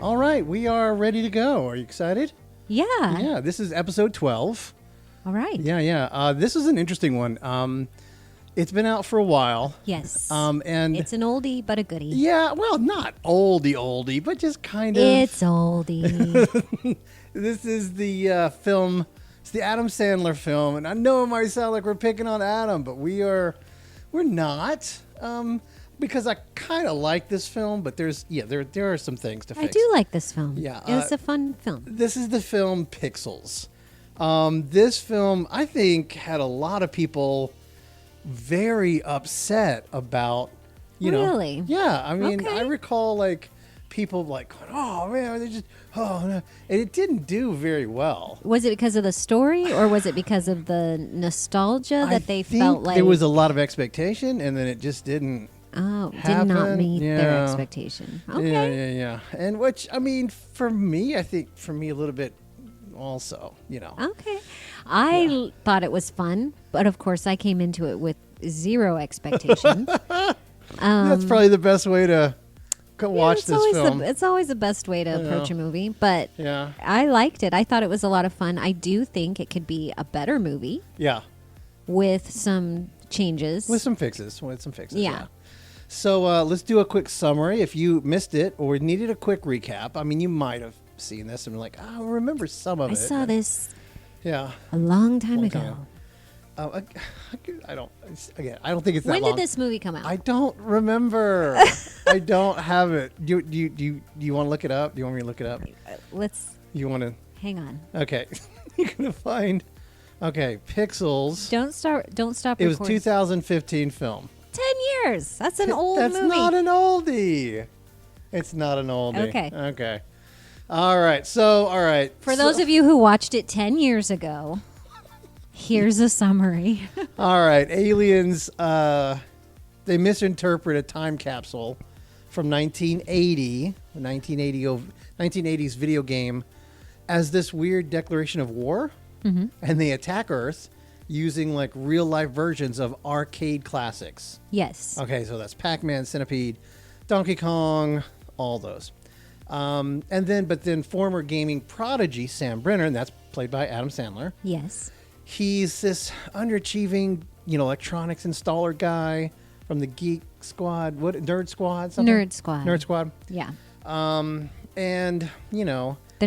All right, we are ready to go. Are you excited? Yeah. Yeah, this is episode 12. All right. Yeah. This is an interesting one. It's been out for a while. Yes. And it's an oldie but a goodie. yeah, well, not oldie, but just kind of. It's oldie. This is the film. It's the Adam Sandler film, and I know it might sound like we're picking on Adam, but we're not. Because I kind of like this film, but there are some things to fix. I do like this film. Yeah, it's a fun film. This is the film Pixels. This film, I think, had a lot of people very upset about, Really? Yeah, I mean, Okay. I recall, like, people, like, oh, man, no. And it didn't do very well. Was it because of the story, or was it because of the nostalgia that they felt like there was a lot of expectation, and then it just didn't. did not happen. meet their Yeah. expectation? Okay. Yeah. And which, I mean, for me a little bit also, Okay. I thought it was fun, but of course I came into it with zero expectation. That's probably the best way to watch this film. It's always the best way to approach a movie, but Yeah. I liked it. I thought it was a lot of fun. I do think it could be a better movie Yeah. with some changes. With some fixes. Yeah. So let's do a quick summary. If you missed it or needed a quick recap, I mean, you might have seen this and been like, I remember some of I it. saw this Yeah. a long time Long ago. time. I don't think it's that When long. did this movie come out? I don't remember. I don't have it. Do you want to look it up? Do you want me to look it up? Let's You want to? hang on. Okay. You're going to find. Okay. Pixels. Don't stop It was recording. 2015 film. 10 years. That's an old That's movie. not an oldie. It's not an oldie. Okay. All right. For those of you who watched it 10 years ago, here's a summary. All right. Aliens, they misinterpret a time capsule from 1980, the 1980s video game, as this weird declaration of war. Mm-hmm. And they attack Earth using like real life versions of arcade classics. Yes. Okay, so that's Pac-Man, Centipede, Donkey Kong, all those. But then former gaming prodigy Sam Brenner, and that's played by Adam Sandler. Yes. He's this underachieving, electronics installer guy from the Geek Squad, Nerd Squad? Something? Nerd Squad. Yeah. And, The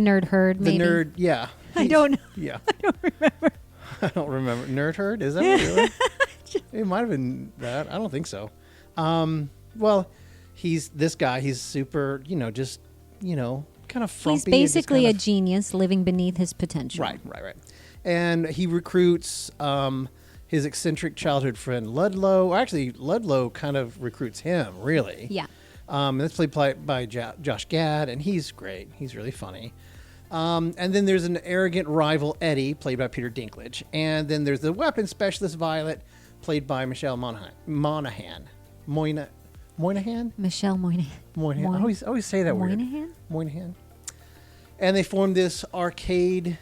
Nerd Herd, the maybe. nerd, yeah. I don't know. Yeah. I don't remember. I don't remember. Nerd Herd? Is that what it was? It might have been that. I don't think so. Well, he's this guy. He's super, kind of frumpy. He's basically a genius living beneath his potential. Right. And he recruits his eccentric childhood friend Ludlow. Or actually, Ludlow kind of recruits him, really. Yeah. That's played by Josh Gad, and he's great. He's really funny. And then there's an arrogant rival, Eddie, played by Peter Dinklage. And then there's the weapons specialist, Violet, played by Michelle Monaghan. Michelle Moynihan. I always say that word. Moynihan. And they formed this the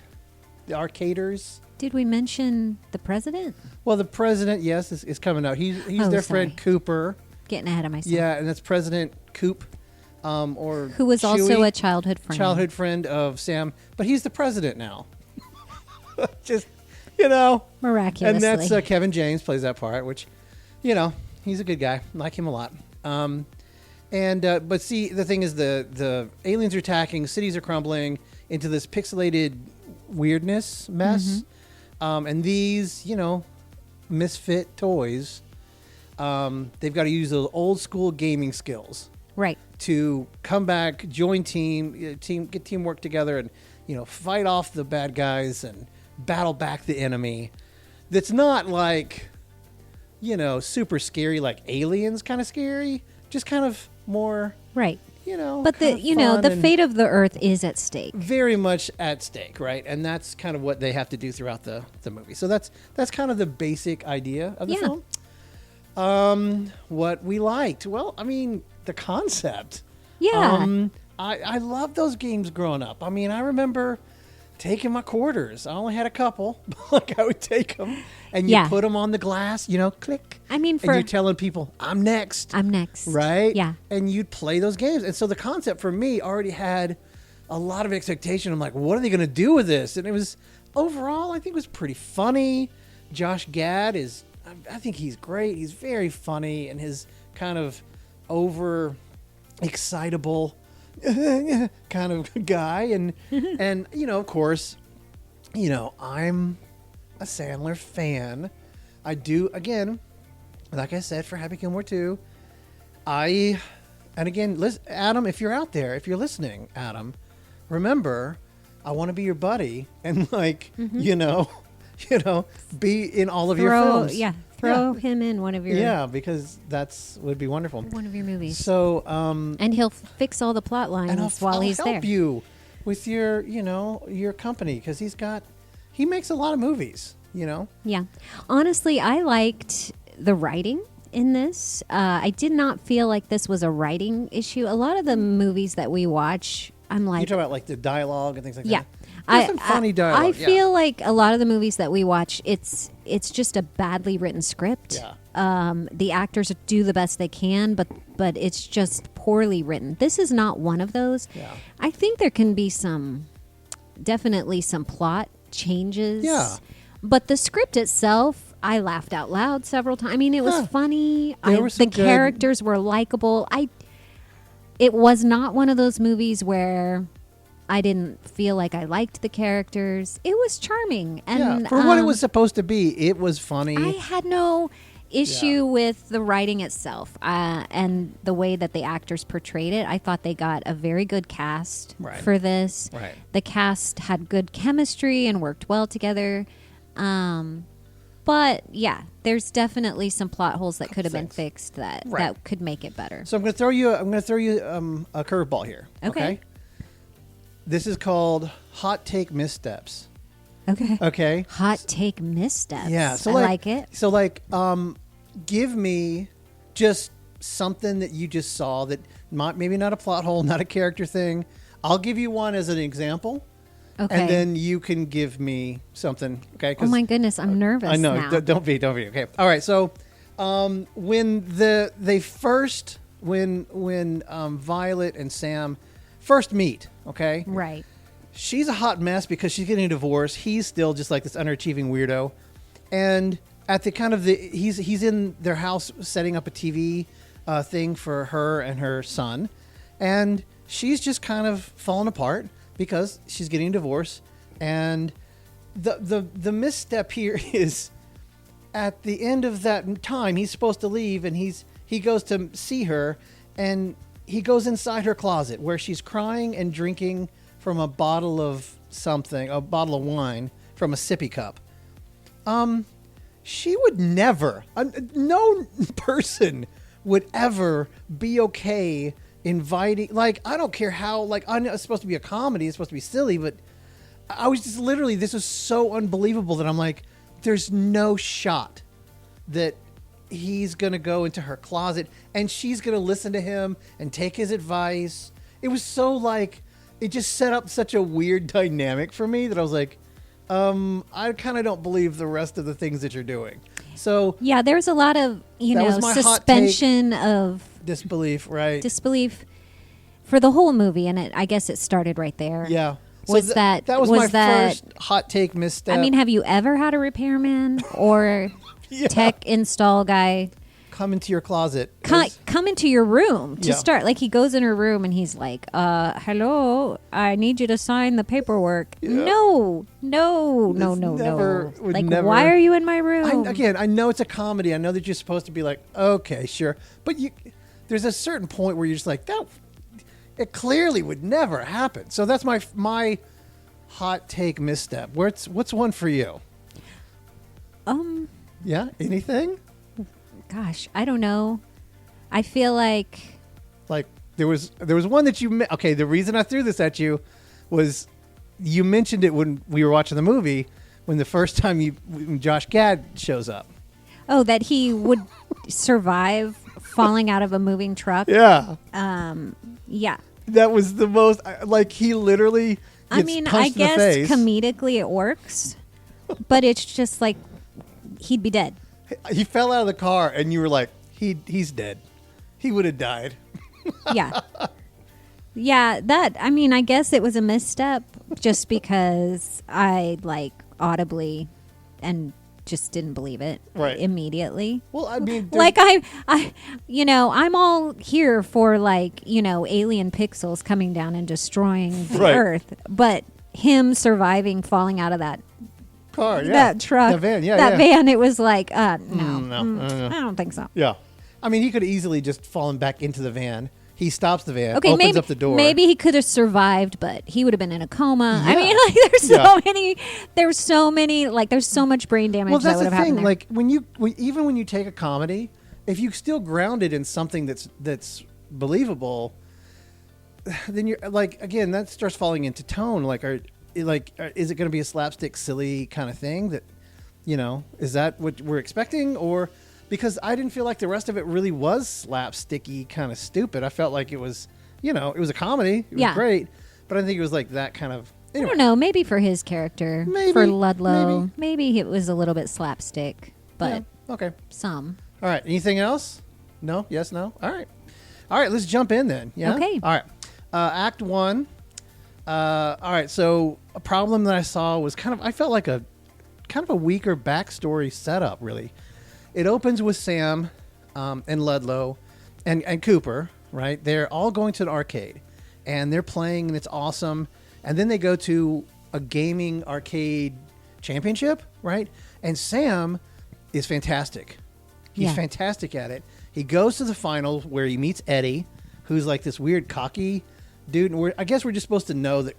Arcaders. Did we mention the president? Well, the president, yes, is coming out. He's their friend Cooper. Getting ahead of myself. Yeah, and that's President Coop. Who was Chewie, also a childhood friend. Childhood friend of Sam. But he's the president now. Just, Miraculously. And that's Kevin James plays that part, which, he's a good guy. I like him a lot. But see, the thing is the aliens are attacking, cities are crumbling into this pixelated weirdness mess. Mm-hmm. And these, misfit toys, they've got to use those old school gaming skills. Right. To come back, join get teamwork together and, fight off the bad guys and battle back the enemy. That's not like, super scary, like Aliens kind of scary, just kind of more, right. But fun the fate of the Earth is at stake. Very much at stake, right? And that's kind of what they have to do throughout the movie. So that's kind of the basic idea of the film. What we liked, well, I mean, the concept. Yeah. I love those games growing up. I mean, I remember taking my quarters. I only had a couple. Like I would take them, and you Yeah. put them on the glass. Click. I mean, and you're telling people, "I'm next." I'm next. Right? Yeah. And you'd play those games, and so the concept for me already had a lot of expectation. I'm like, what are they going to do with this? And it was overall, I think, it was pretty funny. Josh Gad I think he's great. He's very funny, and his kind of over excitable kind of guy, and of course, I'm a Sandler fan. I do, again, like I said, for Happy Gilmore 2, and again, listen, Adam, if you're out there, if you're listening, Adam, remember, I want to be your buddy, and be in all of your films. Yeah, throw him in one of your. Yeah, because would be wonderful. One of your movies. So, and he'll fix all the plot lines while he's I'll there. help you with your, your company, because he makes a lot of movies. Yeah, honestly, I liked the writing in this. I did not feel like this was a writing issue. A lot of the movies that we watch, I'm like, you talk about like the dialogue and things like yeah. that. There's some funny dialogue. I feel like a lot of the movies that we watch, it's just a badly written script. Yeah. The actors do the best they can, but it's just poorly written. This is not one of those. Yeah. I think there can be definitely some plot changes. Yeah. But the script itself, I laughed out loud several times. I mean, it was funny. The characters were likable. It was not one of those movies where I didn't feel like I liked the characters. It was charming. And for what it was supposed to be, it was funny. I had no issue with the writing itself and the way that the actors portrayed it. I thought they got a very good cast for this. Right. The cast had good chemistry and worked well together. But yeah, there's definitely some plot holes that could have been fixed that could make it better. So I'm going to throw you a curveball here. Okay. This is called hot take missteps. Okay. Hot take missteps. Yeah. So I like it. So give me just something that you just saw that maybe not a plot hole, not a character thing. I'll give you one as an example. Okay. And then you can give me something. Okay. Oh my goodness, I'm nervous. I know. Now. Don't be. Okay. All right. So, when Violet and Sam first meet, okay, right. She's a hot mess because she's getting a divorce. He's still just like this underachieving weirdo, and at he's in their house setting up a TV thing for her and her son, and she's just kind of falling apart because she's getting a divorce. And the misstep here is at the end of that time, he's supposed to leave, and he goes to see her, and he goes inside her closet where she's crying and drinking from a bottle of wine from a sippy cup. She would never, no person would ever be okay inviting, like, I don't care how, like, I know it's supposed to be a comedy, it's supposed to be silly, but I was just literally, this was so unbelievable that I'm like, there's no shot that he's going to go into her closet and she's going to listen to him and take his advice. It was so like, it just set up such a weird dynamic for me that I was like, I kind of don't believe the rest of the things that you're doing. So yeah, there's a lot of, suspension of disbelief, right? Disbelief for the whole movie. And I guess it started right there. Yeah. Was that my first hot take misstep. I mean, have you ever had a repairman or tech install guy come into your closet? Come into your room to start. Like, he goes in her room and he's like, hello, I need you to sign the paperwork. Yeah. No. Like, why are you in my room? I know it's a comedy. I know that you're supposed to be like, okay, sure. But there's a certain point where you're just like, that it clearly would never happen. So that's my hot take misstep. What's one for you? Yeah, anything? Gosh, I don't know. I feel like there was one that you okay, the reason I threw this at you was you mentioned it when we were watching the movie, when the first time when Josh Gad shows up. Oh, that he would survive falling out of a moving truck. Yeah. Yeah. That was the most, like, he literally I mean, I guess comedically it works, but it's just like he'd be dead. He fell out of the car, and you were like, he's dead. He would have died. Yeah. Yeah, I mean, I guess it was a misstep just because I like audibly and just didn't believe it immediately. Well, I mean, like I, I'm all here for like, alien pixels coming down and destroying the earth, but him surviving falling out of that car, that truck, that van, it was like, no, I don't think so. Yeah. I mean, he could have easily just fallen back into the van. He stops the van, opens up the door. Maybe he could have survived, but he would have been in a coma. Yeah. I mean, like, there's so much brain damage. Well, that's that would the have thing. There. Like even when you take a comedy, if you still ground it in something that's believable, then you're like, again, that starts falling into tone. Like, is it going to be a slapstick, silly kind of thing? That, is that what we're expecting, or? Because I didn't feel like the rest of it really was slapsticky, kind of stupid. I felt like it was, it was a comedy. It was great. But I think it was like that kind of... Anyway. I don't know. Maybe for his character. Maybe. For Ludlow. Maybe it was a little bit slapstick. But okay. Some. All right. Anything else? No? Yes? No? All right. All right. Let's jump in then. Yeah? Okay. All right. Act 1. All right. So a problem that I saw was I felt like a weaker backstory setup, really. It opens with Sam and Ludlow and Cooper, right? They're all going to an arcade, and they're playing, and it's awesome. And then they go to a gaming arcade championship, right? And Sam is fantastic. He's fantastic at it. He goes to the final where he meets Eddie, who's like this weird cocky dude. And I guess we're just supposed to know that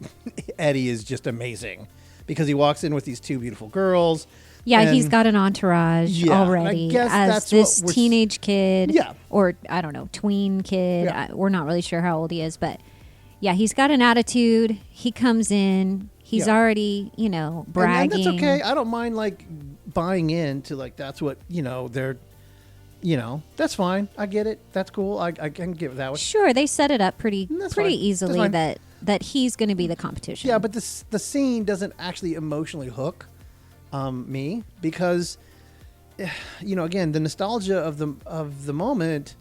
Eddie is just amazing because he walks in with these two beautiful girls. Yeah, he's got an entourage already as this teenage kid. Yeah. Or, I don't know, tween kid. Yeah. We're not really sure how old he is. But, yeah, he's got an attitude. He comes in. He's already, bragging. And that's okay. I don't mind, buying into, that's what, they're, that's fine. I get it. That's cool. I can get that one. Sure, they set it up pretty easily that he's going to be the competition. Yeah, but the scene doesn't actually emotionally hook me because again, the nostalgia of the moment,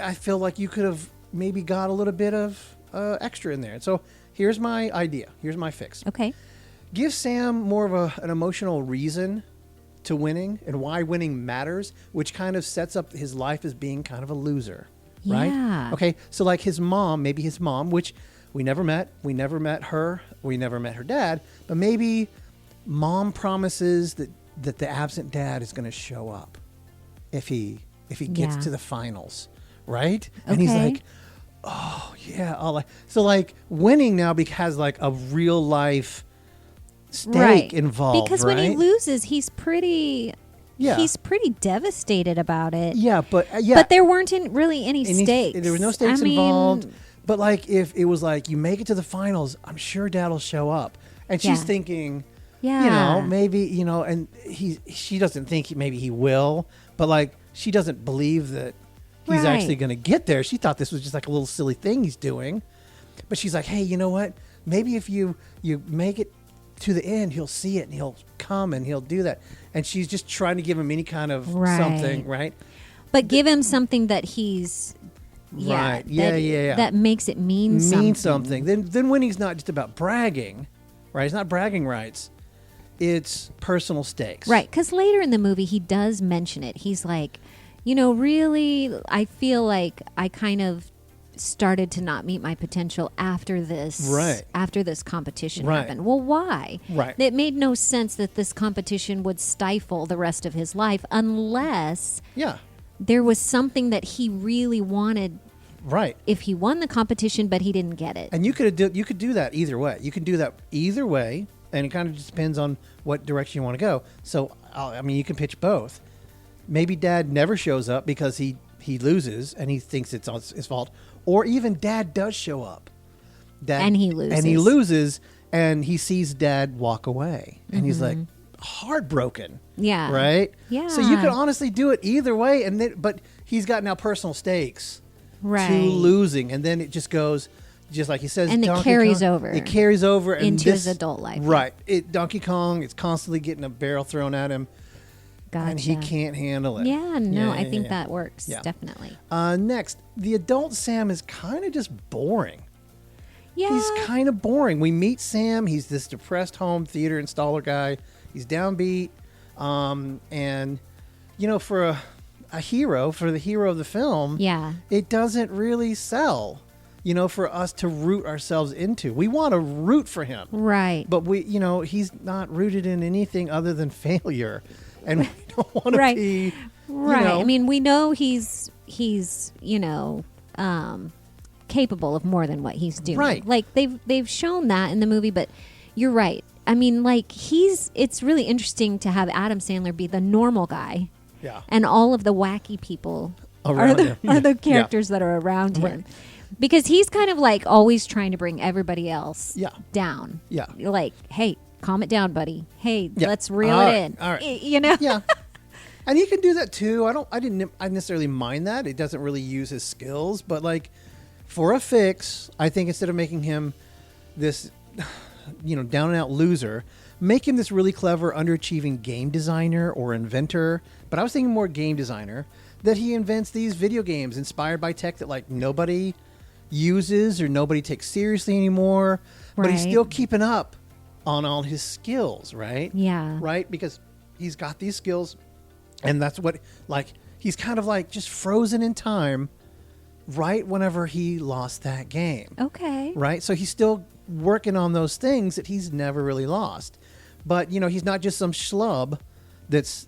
I feel like you could have maybe got a little bit of extra in there. So here's my idea. Here's my fix. Okay. Give Sam more of an emotional reason to winning and why winning matters, which kind of sets up his life as being kind of a loser, right? Yeah. Okay. So like his mom, which we never met. We never met her. We never met her dad, but maybe Mom promises that the absent dad is going to show up if he gets to the finals, right? Okay. And he's like, oh yeah, so winning now has a real life stake involved, because when he loses, he's pretty devastated about it. Yeah, but there weren't really any stakes. There were no stakes involved. But if it was you make it to the finals, I'm sure Dad will show up, and she's thinking. Yeah. Maybe, and she doesn't think maybe he will, but she doesn't believe that he's actually going to get there. She thought this was just a little silly thing he's doing. But she's like, hey, you know what? Maybe if you make it to the end, he'll see it and he'll come and he'll do that. And she's just trying to give him any kind of something, right? But give him something that he's... Right. That makes it mean something. Then winning's not just about bragging, right? It's not bragging rights. It's personal stakes. Right, because later in the movie, he does mention it. He's like, really, I feel like I kind of started to not meet my potential after this competition happened. Well, why? Right. It made no sense that this competition would stifle the rest of his life unless there was something that he really wanted. Right. If he won the competition, but he didn't get it. And you could do that either way. You can do that either way. And it kind of just depends on what direction you want to go. So, you can pitch both. Maybe Dad never shows up because he loses and he thinks it's his fault. Or even Dad does show up. And he loses. And he loses and he sees Dad walk away. And he's like heartbroken. Yeah. Right? Yeah. So you can honestly do it either way. But he's got now personal stakes to losing. And then it just goes just like he says, and Donkey it carries Kong, over. It carries over into his adult life. Right. Donkey Kong, it's constantly getting a barrel thrown at him. Gotcha. And he can't handle it. Yeah, no, I think that works, definitely. Next, the adult Sam is kind of just boring. Yeah. He's kind of boring. We meet Sam. He's this depressed home theater installer guy. He's downbeat. And, for a hero, for the hero of the film, it doesn't really sell, for us to root ourselves into. We want to root for him. Right. But he's not rooted in anything other than failure. And we don't want to be, Right. I mean, we know he's capable of more than what he's doing. Right. Like they've shown that in the movie, but you're right. I mean, like it's really interesting to have Adam Sandler be the normal guy. Yeah. And all of the wacky people are him. the characters that are around him. Right. Because he's kind of like always trying to bring everybody else down. Yeah. Like, hey, calm it down, buddy. Hey, Yeah. let's reel it in. All right. Yeah. And he can do that too. I didn't necessarily mind that. It doesn't really use his skills, but like for a fix, I think instead of making him this down and out loser, make him this really clever underachieving game designer or inventor. But I was thinking more game designer, that he invents these video games inspired by tech that like nobody uses or nobody takes seriously anymore, but he's still keeping up on all his skills, right? Yeah. Right? Because he's got these skills, and that's what, like, he's kind of like just frozen in time right whenever he lost that game. Okay. Right? So he's still working on those things that he's never really lost. But, he's not just some schlub that's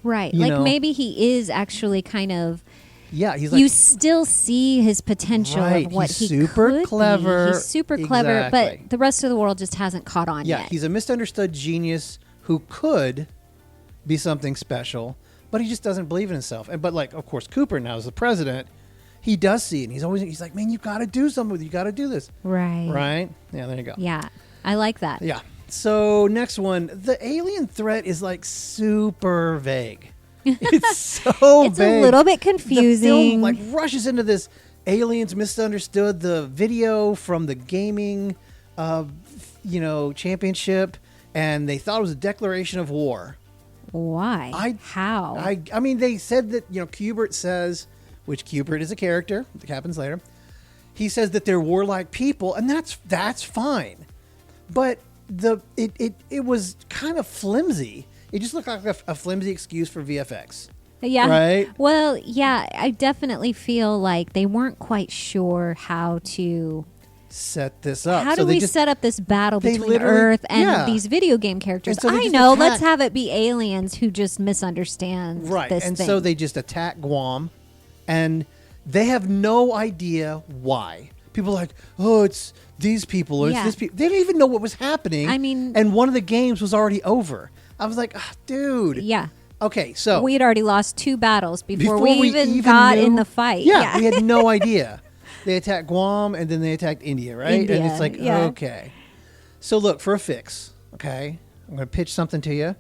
right. Like maybe he is actually kind of he's like, you still see his potential of what he's he super could clever. Be. He's super clever, but the rest of the world just hasn't caught on yet. Yeah, he's a misunderstood genius who could be something special, but he just doesn't believe in himself. But like, of course, Cooper now is the president. He does see it. And he's like, man, you got to do something with it. You got to do this. Right. Right? Yeah, there you go. Yeah, I like that. Yeah. So next one, the alien threat is like super vague. It's so it's vague. A little bit confusing. The film like rushes into this. Aliens misunderstood the video from the gaming, championship, and they thought it was a declaration of war. Why? How? I mean, they said that Kubert says, which Kubert is a character that happens later. He says that they're warlike people, and that's fine, but it was kind of flimsy. It just looked like a flimsy excuse for VFX. Yeah. Right? Well, yeah, I definitely feel like they weren't quite sure how to set this up. How do we set up this battle between Earth and these video game characters? So let's have it be aliens who just misunderstand this and thing. So they just attack Guam, and they have no idea why. People are like, oh, it's these people, or it's this people. They didn't even know what was happening. I mean, and one of the games was already over. I was like, dude. Yeah. Okay, so we had already lost 2 battles before we even got in the fight. Yeah, we had no idea. They attacked Guam, and then they attacked India, right? India, and it's like, okay. So look, for a fix, okay, I'm going to pitch something to you.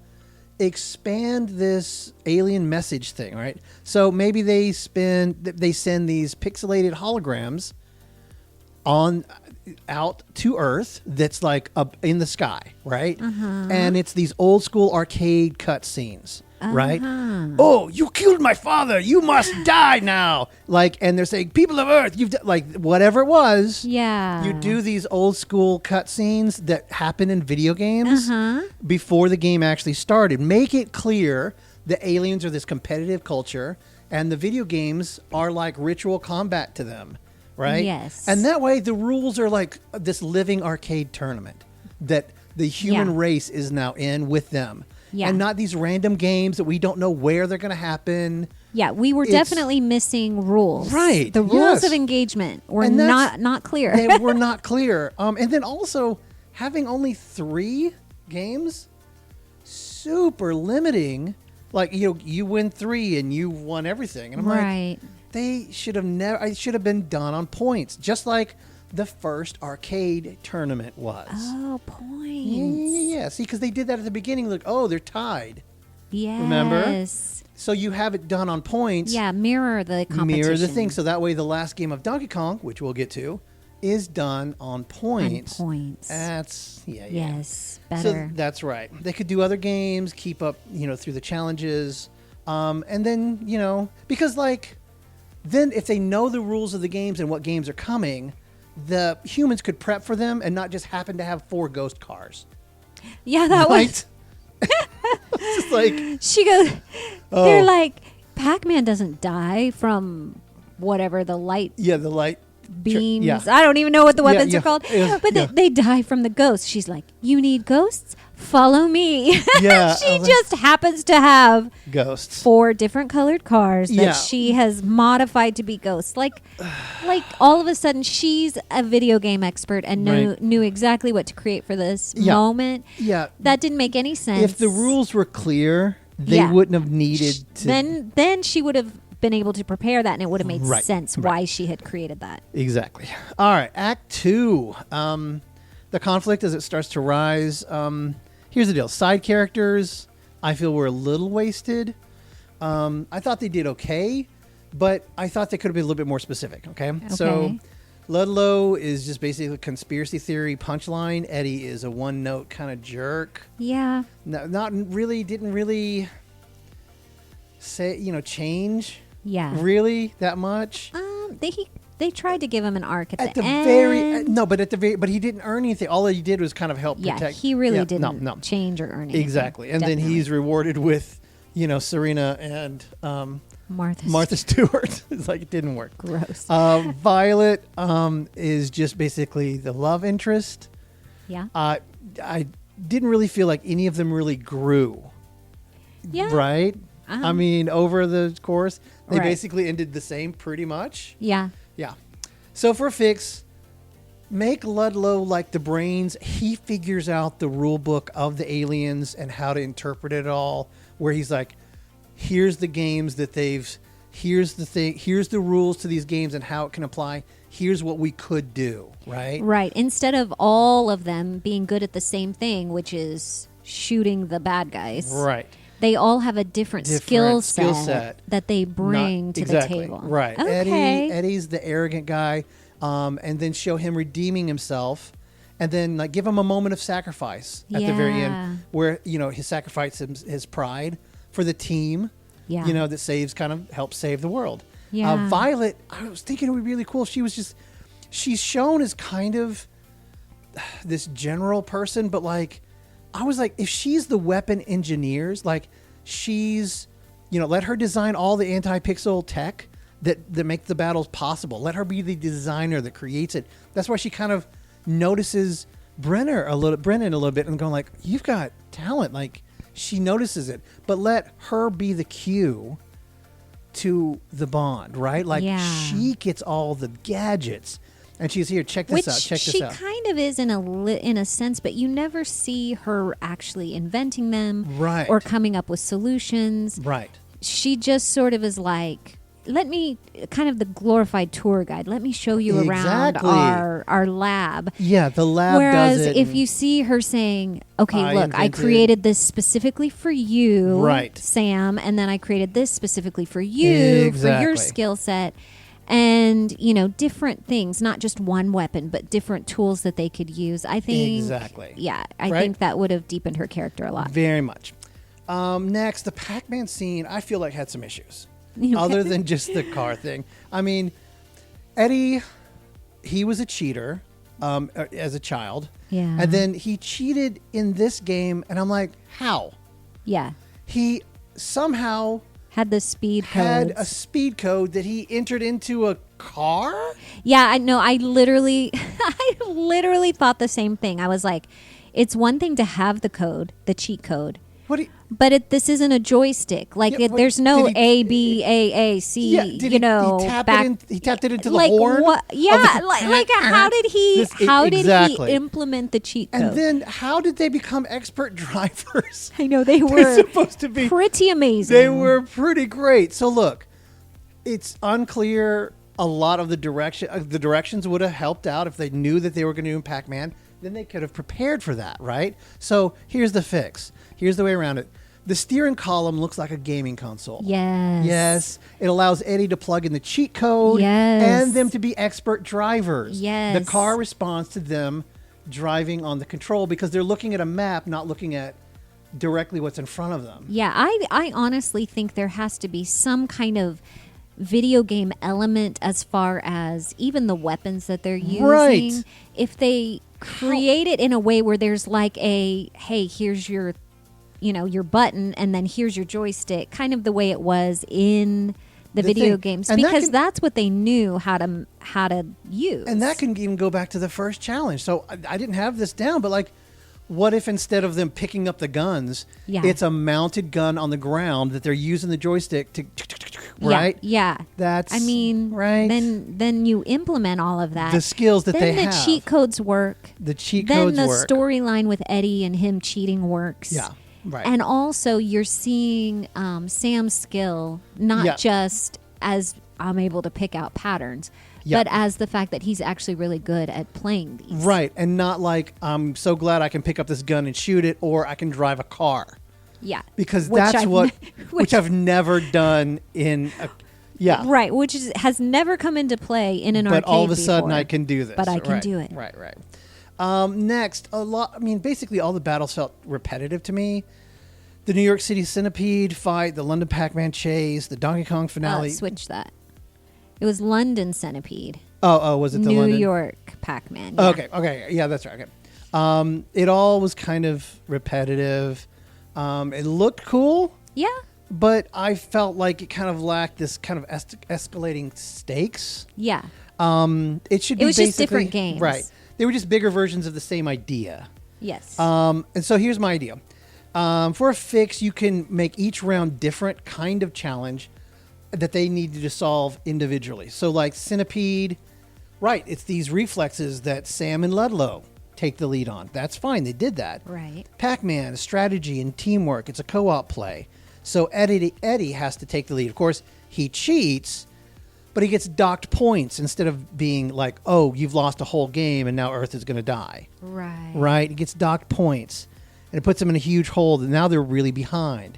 Expand this alien message thing, right? So maybe they send these pixelated holograms out to Earth that's like up in the sky, right? And it's these old school arcade cutscenes, right? Oh, you killed my father! You must die now! Like, and they're saying, "People of Earth, you've like whatever it was." Yeah, you do these old school cutscenes that happen in video games before the game actually started. Make it clear the aliens are this competitive culture, and the video games are like ritual combat to them. Right? Yes. And that way the rules are like this living arcade tournament that the human race is now in with them. Yeah. And not these random games that we don't know where they're going to happen. Yeah, we were definitely missing rules. Right. The rules of engagement were not clear. They were not clear. And then also having only 3 games, super limiting. Like, you win 3 and you won everything. And I'm like, they should have I should have been done on points, just like the first arcade tournament was. Oh, points. Yeah. See, because they did that at the beginning. Like, oh, they're tied. Yes. Remember? So you have it done on points. Yeah, mirror the competition. Mirror the thing. So that way the last game of Donkey Kong, which we'll get to, is done on points. On points. That's Yes, better. So that's right. They could do other games, keep up, through the challenges, and then because then if they know the rules of the games and what games are coming, the humans could prep for them and not just happen to have 4 ghost cars. Yeah, that was. It's just like she goes. They're like, Pac-Man doesn't die from whatever the light. Yeah, the light beams. Yeah. I don't even know what the weapons are called. But they die from the ghosts. She's like, you need ghosts? Follow me. Yeah, she just happens to have ghosts. 4 different colored cars that she has modified to be ghosts. Like all of a sudden she's a video game expert and knew exactly what to create for this moment. Yeah. That didn't make any sense. If the rules were clear, they wouldn't have needed to. Then she would have been able to prepare that, and it would have made sense why she had created that. Exactly. All right, Act 2. The conflict as it starts to rise. Here's the deal. Side characters, I feel, were a little wasted. I thought they did okay, but I thought they could have been a little bit more specific. Okay. So Ludlow is just basically a conspiracy theory punchline. Eddie is a one-note kind of jerk. Yeah. No, didn't really say, change. Yeah. Really that much? They tried to give him an arc at the end. But he didn't earn anything. All he did was kind of help protect. Yeah, he really didn't change or earn anything. Exactly. And then he's rewarded with, Serena and Martha Stewart. It's like it didn't work. Gross. Violet is just basically the love interest. Yeah. I didn't really feel like any of them really grew. Yeah. Right? Uh-huh. I mean, over the course, they basically ended the same pretty much. Yeah. Yeah. So for a fix, make Ludlow like the brains. He figures out the rule book of the aliens and how to interpret it all, where he's like, here's the games that here's the rules to these games and how it can apply. Here's what we could do, right? Right. Instead of all of them being good at the same thing, which is shooting the bad guys. Right. They all have a different skill set that they bring to the table. Right. Okay. Eddie's the arrogant guy, and then show him redeeming himself, and then give him a moment of sacrifice at the very end, where he sacrifices his pride for the team. Yeah. That helps save the world. Yeah. Violet, I was thinking it would be really cool. She's shown as kind of this general person, but I was like, if she's the weapon engineers, she's, let her design all the anti-pixel tech that make the battles possible. Let her be the designer that creates it. That's why she kind of notices Brennan a little bit and going you've got talent. She notices it, but let her be the cue to the Bond, right? She gets all the gadgets. And she's here. Check this out. Check this out. She kind of is in a sense, but you never see her actually inventing them, right, or coming up with solutions. Right. She just sort of is like, let me kind of the glorified tour guide. Let me show you around our lab. Yeah, the lab Whereas does it. If you see her saying, okay, look, I created this specifically for you, right, Sam, and then I created this specifically for you, for your skill set. And, different things, not just one weapon, but different tools that they could use. I think. Exactly. Yeah, I think that would have deepened her character a lot. Very much. Next, the Pac-Man scene, I feel had some issues. Other than just the car thing. I mean, Eddie, he was a cheater as a child. Yeah. And then he cheated in this game, and I'm like, how? Yeah. He somehow had the speed code. Had a speed code that he entered into a car? Yeah, I know. I literally thought the same thing. I was like, it's one thing to have the code, the cheat code. But this isn't a joystick. There's no A, B, A, C, he tapped it into the horn? What? Yeah, how did he implement the cheat code? And then how did they become expert drivers? I know, they were supposed to be pretty amazing. They were pretty great. So look, it's unclear. A lot of the directions would have helped out if they knew that they were going to do Pac-Man. Then they could have prepared for that, right? So here's the fix. Here's the way around it. The steering column looks like a gaming console. Yes. Yes. It allows Eddie to plug in the cheat code and them to be expert drivers. Yes. The car responds to them driving on the control because they're looking at a map, not looking at directly what's in front of them. Yeah, I honestly think there has to be some kind of video game element as far as even the weapons that they're using. Right. If they create it in a way where there's like a, hey, here's your button, and then here's your joystick, kind of the way it was in the video games, because that's what they knew how to use. And that can even go back to the first challenge. So I didn't have this down, but like, what if instead of them picking up the guns, it's a mounted gun on the ground that they're using the joystick to, right? Yeah. That's right. Then you implement all of that. The skills that they have. Then the cheat codes work. Then the storyline with Eddie and him cheating works. Yeah. Right. And also you're seeing Sam's skill, not just as I'm able to pick out patterns, but as the fact that he's actually really good at playing these. Right. And not like, I'm so glad I can pick up this gun and shoot it, or I can drive a car. Yeah. Because which I've never done in a... Yeah. Right, which has never come into play in an arcade But all of a sudden before. I can do this. But I can do it. Right. Next, basically all the battles felt repetitive to me. The New York City Centipede fight, the London Pac-Man chase, the Donkey Kong finale. Switch that. It was London Centipede. Oh, was it the London? New York Pac-Man. Yeah. Okay. Yeah, that's right. Okay. It all was kind of repetitive. It looked cool. Yeah. But I felt like it kind of lacked this kind of escalating stakes. Yeah. It should be It was just different games. Right. They were just bigger versions of the same idea. Yes. And so here's my idea. For a fix, you can make each round different kind of challenge that they need to solve individually. So like Centipede, right, it's these reflexes that Sam and Ludlow take the lead on. That's fine. They did that. Right. Pac-Man, strategy and teamwork. It's a co-op play. So Eddie has to take the lead. Of course, he cheats, but he gets docked points instead of being like, oh, you've lost a whole game and now Earth is going to die. Right. Right? He gets docked points. And it puts them in a huge hole. And now they're really behind.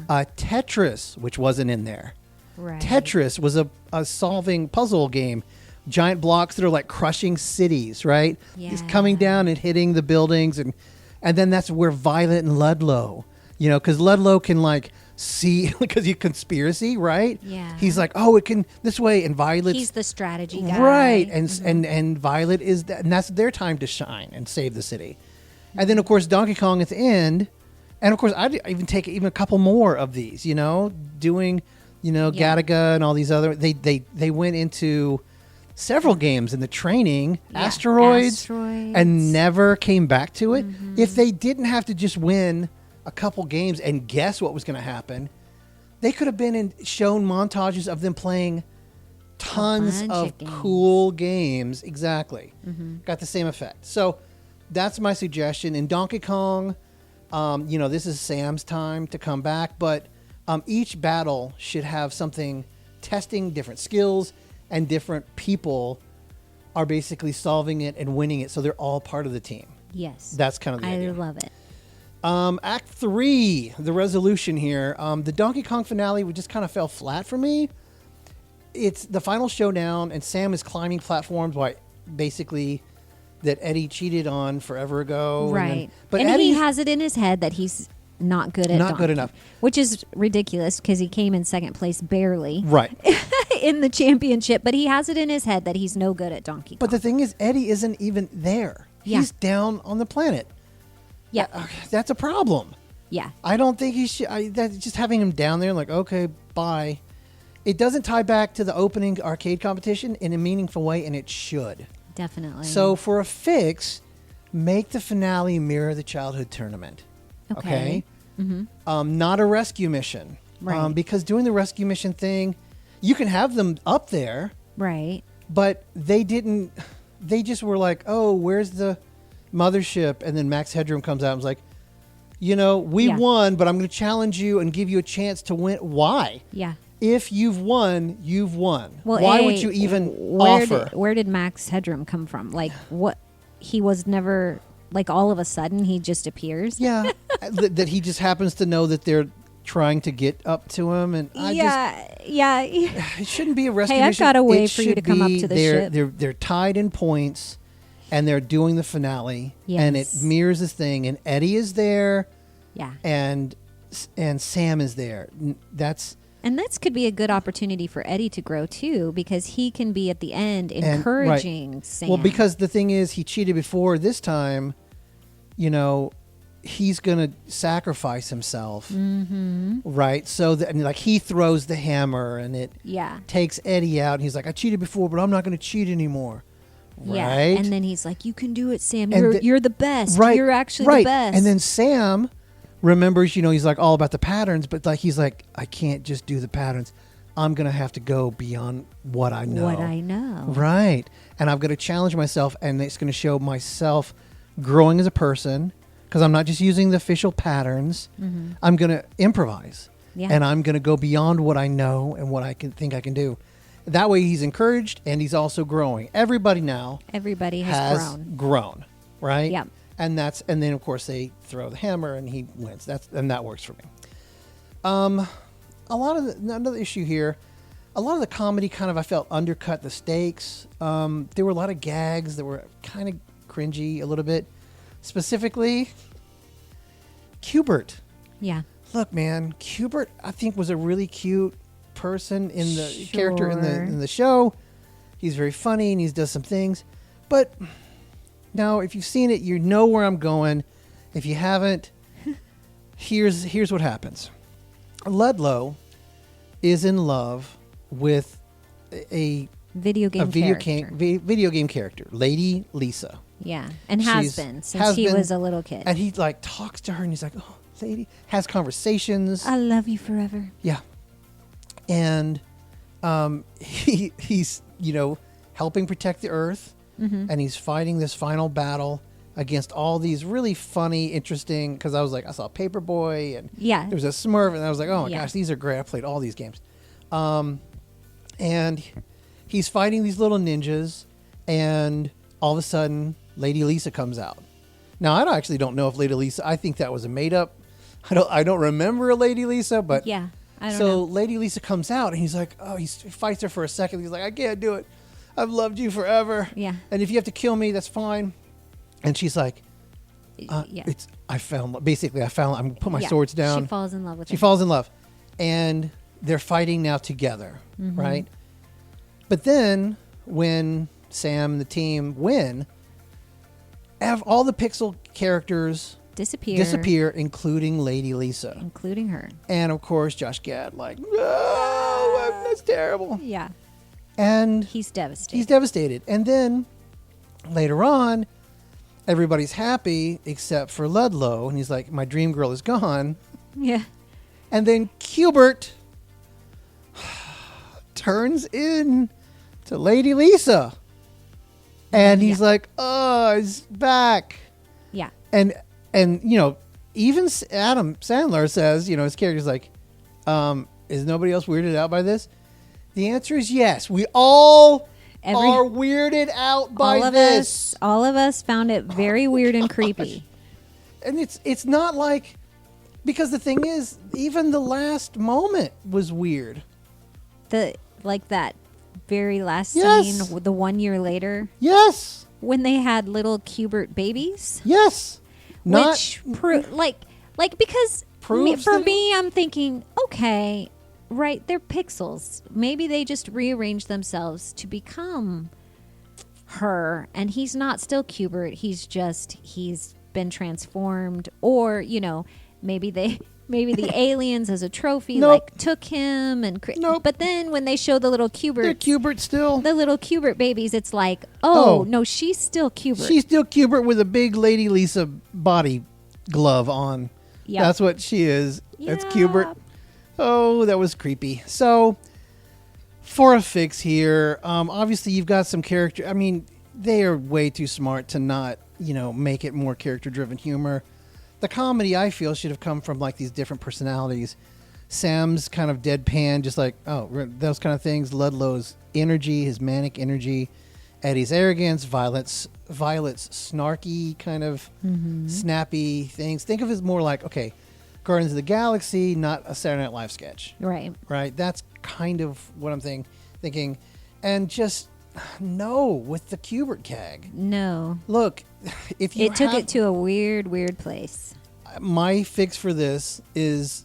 Tetris, which wasn't in there. Right. Tetris was a solving puzzle game. Giant blocks that are like crushing cities, right? Yeah. He's coming down and hitting the buildings. And then that's where Violet and Ludlow, because Ludlow can like see, because he's conspiracy, right? Yeah. He's like, oh, it can this way. And Violet's... He's the strategy guy. Right. And Violet is... and that's their time to shine and save the city. And then, of course, Donkey Kong at the end. And, of course, I'd even take even a couple more of these, doing, Gattaca and all these other... They went into several games in the training, Asteroids, and never came back to it. If they didn't have to just win a couple games and guess what was going to happen, they could have been shown montages of them playing tons of cool games. Exactly. Got the same effect. So... that's my suggestion. In Donkey Kong, this is Sam's time to come back, but each battle should have something testing different skills, and different people are basically solving it and winning it, so they're all part of the team. Yes. That's kind of the idea. I love it. Act 3, the resolution here. The Donkey Kong finale just kind of fell flat for me. It's the final showdown, and Sam is climbing platforms while basically... that Eddie cheated on forever ago. Right. But and he has it in his head that he's not good at Not good enough. Which is ridiculous because he came in second place barely. Right. in the championship, but he has it in his head that he's no good at Donkey Kong. But the thing is, Eddie isn't even there. Yeah. He's down on the planet. Yeah. That's a problem. Yeah. I don't think he should... that's just having him down there like, okay, bye. It doesn't tie back to the opening arcade competition in a meaningful way, and it should. Definitely. So for a fix, make the finale mirror the childhood tournament. Okay? Not a rescue mission. Right. Because doing the rescue mission thing, you can have them up there. Right. But they didn't... they just were like, oh, where's the mothership? And then Max Headroom comes out and was like, we won, but I'm going to challenge you and give you a chance to win. Why? Yeah. If you've won, you've won. Well, why would you even offer? Where did Max Headroom come from? Like, what? He was never like all of a sudden he just appears. Yeah, that he just happens to know that they're trying to get up to him, and it shouldn't be a rescue Hey, mission. I've got a way for you to come up to the ship. They're tied in points, and they're doing the finale, Yes. and it mirrors this thing, and Eddie is there, Yeah. and Sam is there. And this could be a good opportunity for Eddie to grow too, because he can be at the end encouraging Sam. Well, because the thing is, he cheated before. This time, he's going to sacrifice himself, right? So that, and like, he throws the hammer, and it takes Eddie out. And he's like, I cheated before, but I'm not going to cheat anymore. Yeah, right? and then he's like, you can do it, Sam. And You're the best. Right, You're actually the best. And then Sam remembers, he's like all about the patterns, but like he's like, I can't just do the patterns. I'm going to have to go beyond what I know. Right. And I'm going to challenge myself, and it's going to show myself growing as a person, because I'm not just using the official patterns. Mm-hmm. I'm going to improvise. Yeah. And I'm going to go beyond what I know and what I think I can do. That way he's encouraged, and he's also growing. Everybody has grown, right? Yeah. And then of course they throw the hammer and he wins. That works for me. Another issue here, a lot of the comedy kind of, I felt, undercut the stakes. There were a lot of gags that were kind of cringy a little bit. Specifically, Qbert. Yeah. Look, man, Qbert, I think, was a really cute person in the character in the show. He's very funny and he does some things. But now, if you've seen it, you know where I'm going. If you haven't, here's what happens. Ludlow is in love with a video game character, Lady Lisa. Yeah, and has been since he was a little kid. And he like talks to her, and he's like, "Oh, lady," has conversations. I love you forever. Yeah, and he's helping protect the Earth, and he's fighting this final battle against all these really funny, interesting. Because I was like, I saw Paperboy, and there was a Smurf, and I was like, oh my gosh, these are great. I played all these games, and he's fighting these little ninjas, and all of a sudden, Lady Lisa comes out. Now, I actually don't know if Lady Lisa, I think that was a made up. I don't remember a Lady Lisa, but I don't know. So Lady Lisa comes out, and he's like, oh, he fights her for a second. He's like, I can't do it. I've loved you forever. Yeah. And if you have to kill me, that's fine. And she's like, I found I'm put my swords down. She falls in love with him. She falls in love. And they're fighting now together, right? But then when Sam and the team win, all the pixel characters disappear, including Lady Lisa. Including her. And of course, Josh Gad, like, no, that's terrible. Yeah. And he's devastated. And then later on, everybody's happy except for Ludlow. And he's like, my dream girl is gone. Yeah. And then Qbert turns in to Lady Lisa. And he's like, oh, he's back. Yeah. And even Adam Sandler says, his character's like, is nobody else weirded out by this? The answer is yes. We all are weirded out by this. All of us found it very weird and creepy. And it's not like, because the thing is, even the last moment was weird. That very last scene, the 1 year later. Yes. When they had little Qbert babies. Yes. Because for me, I'm thinking, okay, right, they're pixels. Maybe they just rearrange themselves to become her, and he's not still Qbert. He's been transformed, or maybe the aliens as a trophy took him and but then when they show the little Qbert, they're Qbert still. The little Qbert babies, it's like, no, she's still Qbert. She's still Qbert with a big Lady Lisa body glove on. Yep. That's what she is. Yeah. That's Qbert. Oh, that was creepy. So, for a fix here, obviously you've got some character. I mean, they are way too smart to not, make it more character-driven humor. The comedy, I feel, should have come from like these different personalities. Sam's kind of deadpan, just like, those kind of things. Ludlow's energy, his manic energy, Eddie's arrogance, Violet's snarky kind of snappy things. Think of it as more like, okay, Guardians of the Galaxy, not a Saturday Night Live sketch. Right. Right. That's kind of what I'm thinking. And just no with the Kubert gag. No. Look, if you took it to a weird place. My fix for this is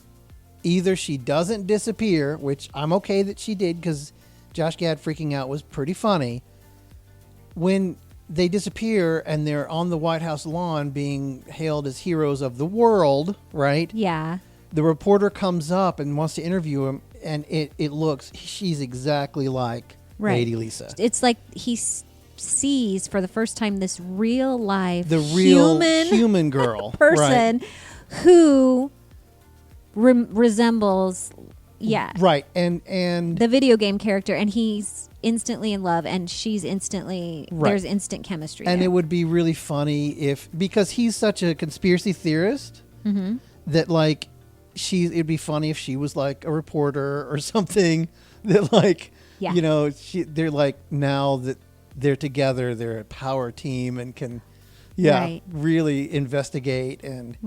either she doesn't disappear, which I'm okay that she did because Josh Gad freaking out was pretty funny. When they disappear and they're on the White House lawn being hailed as heroes of the world, right? Yeah. The reporter comes up and wants to interview him, and it looks, she's exactly like Lady Lisa. It's like he sees for the first time this real life, the real human girl person who resembles, right, and the video game character, and he's instantly in love, and she's instantly there's instant chemistry. And there. it would be really funny because he's such a conspiracy theorist that like it'd be funny if she was like a reporter or something that like you know they're like now that they're together, they're a power team and can really investigate and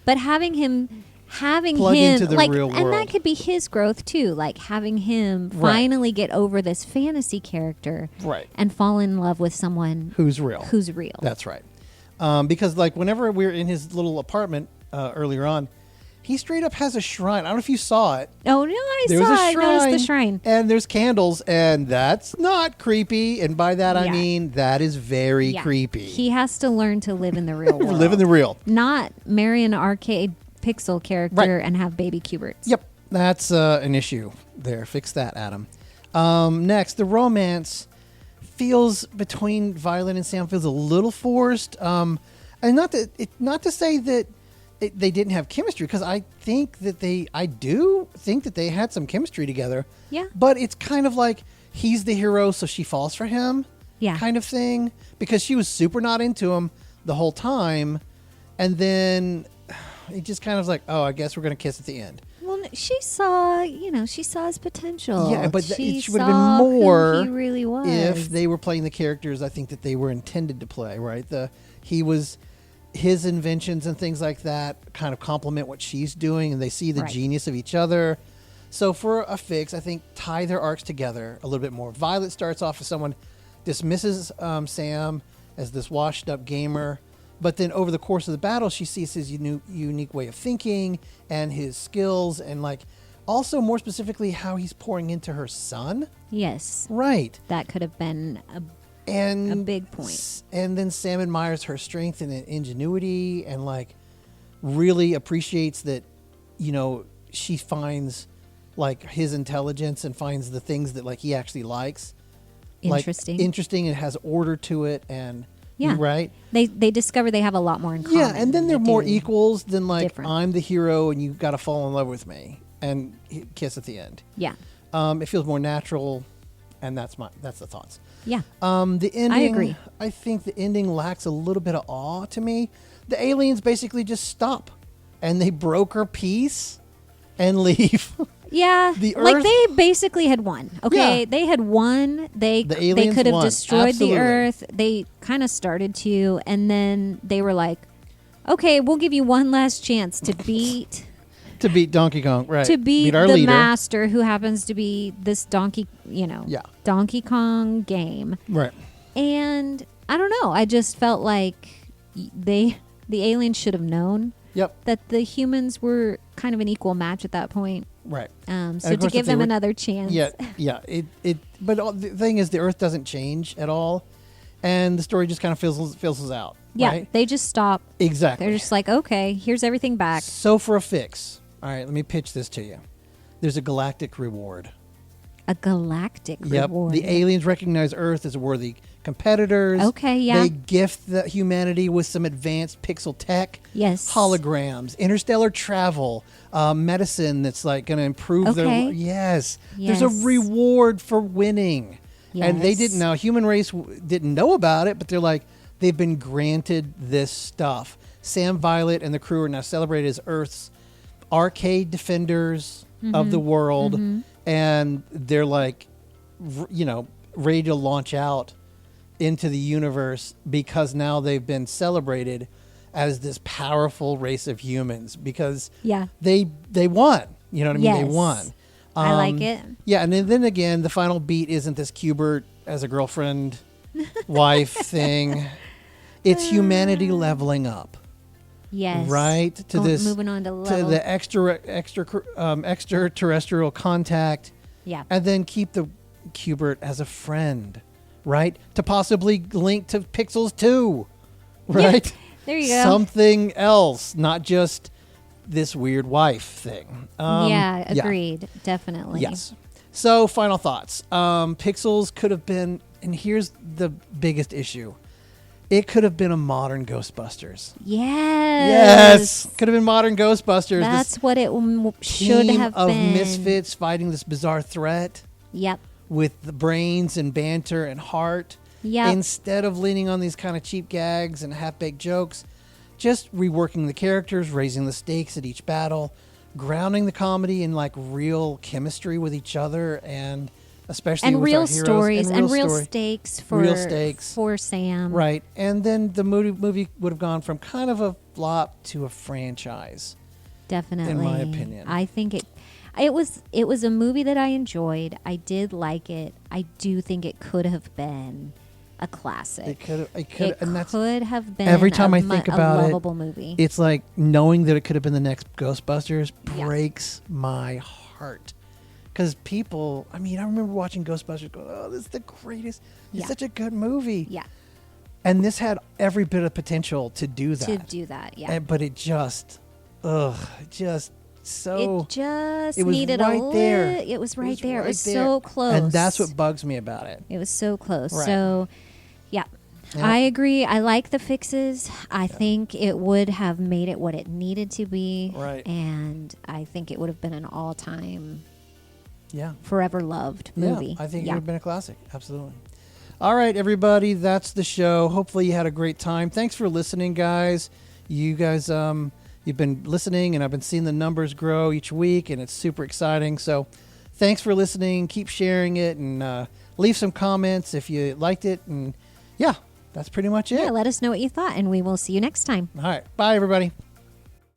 but having him plug into the like real world. And that could be his growth too, like having him finally get over this fantasy character and fall in love with someone who's real. That's right. Because like whenever we're in his little apartment earlier on, he straight up has a shrine. I don't know if you saw it. Oh, no, I noticed the shrine. And there's candles, and that's not creepy. And by that, I mean that is very creepy. He has to learn to live in the real world. Live in the real. Not marry an arcade pixel character and have baby Kuberts. Yep. That's an issue there. Fix that, Adam. Next, the romance feels between Violet and Sam feels a little forced. And not to say that they didn't have chemistry, because I do think that they had some chemistry together. Yeah. But it's kind of like he's the hero, so she falls for him. Yeah. Kind of thing. Because she was super not into him the whole time. And then it just kind of like, oh, I guess we're going to kiss at the end. Well, she saw his potential. Yeah, but she would have been more who he really was. if they were playing the characters I think that they were intended to play, right? His inventions and things like that kind of complement what she's doing, and they see the genius of each other. So for a fix, I think tie their arcs together a little bit more. Violet starts off as someone dismisses Sam as this washed up gamer, but then over the course of the battle, she sees his unique way of thinking and his skills, and like also more specifically how he's pouring into her son. Yes. Right. That could have been a big point. And then Sam admires her strength and ingenuity, and like really appreciates that, she finds like his intelligence and finds the things that like he actually likes. Interesting. It has order to it, and right. They discover they have a lot more in common. Yeah, and then they're more equals than like different. I'm the hero and you got to fall in love with me and kiss at the end. Yeah. It feels more natural, and that's the thoughts. Yeah. The ending, I agree. I think the ending lacks a little bit of awe to me. The aliens basically just stop, and they broker peace and leave. Yeah. The Earth, like they basically had won. Okay. Yeah. They had won. They could have destroyed the Earth. They kind of started to, and then they were like, okay, we'll give you one last chance to beat Donkey Kong, right? To beat our the leader. master, who happens to be this Donkey Kong game. Right. And I don't know. I just felt like the aliens should have known that the humans were kind of an equal match at that point. Right. So to give them another chance. Yeah. But the thing is, the Earth doesn't change at all, and the story just kind of fizzles out. Yeah. Right? They just stop. Exactly. They're just like, okay, here's everything back. So for a fix, all right, let me pitch this to you. There's a galactic reward. A galactic reward. The aliens recognize Earth as worthy competitors. Okay, yeah. They gift humanity with some advanced pixel tech. Yes. Holograms, interstellar travel, medicine that's like going to improve their... Yes. There's a reward for winning. Yes. And they didn't know. Human race didn't know about it, but they're like, they've been granted this stuff. Sam, Violet, and the crew are now celebrated as Earth's arcade defenders of the world. And they're like, ready to launch out into the universe because now they've been celebrated as this powerful race of humans because they won. You know what I mean? Yes. They won. I like it. Yeah, and then again, the final beat isn't this Q*bert as a girlfriend, wife thing. It's humanity leveling up. Yes. Right? To this, moving on to level. the extraterrestrial contact. Yeah. And then keep the Q*bert as a friend, right? To possibly link to Pixels 2, right? Yeah, there you go. Something else, not just this weird wife thing. Agreed. Definitely. Yes. So, final thoughts. Pixels could have been, and here's the biggest issue. It could have been a modern Ghostbusters. Yes. Could have been modern Ghostbusters. That's what it should have of been. misfits fighting this bizarre threat. Yep. With the brains and banter and heart. Yep. Instead of leaning on these kind of cheap gags and half-baked jokes, just reworking the characters, raising the stakes at each battle, grounding the comedy in like real chemistry with each other, and especially and with real our heroes, stories and real story. stakes for Sam. Right. And then the movie would have gone from kind of a flop to a franchise. Definitely. In my opinion. I think it was a movie that I enjoyed. I did like it. I do think it could have been a classic. It could have been every time I think about a lovable movie. It's like knowing that it could have been the next Ghostbusters breaks my heart. Because people, I remember watching Ghostbusters going, oh, this is the greatest. It's such a good movie. Yeah. And this had every bit of potential to do that. Yeah. But it just, it needed right there. It was right there. It was so close. And that's what bugs me about it. It was so close. Right. So, yeah. I agree. I like the fixes. I think it would have made it what it needed to be. Right. And I think it would have been an all-time, forever loved movie. Yeah, I think it would have been a classic. Absolutely. All right, everybody. That's the show. Hopefully you had a great time. Thanks for listening, guys. You guys, you've been listening, and I've been seeing the numbers grow each week, and it's super exciting. So thanks for listening. Keep sharing it, and leave some comments if you liked it. And, that's pretty much it. Yeah, let us know what you thought, and we will see you next time. All right. Bye, everybody.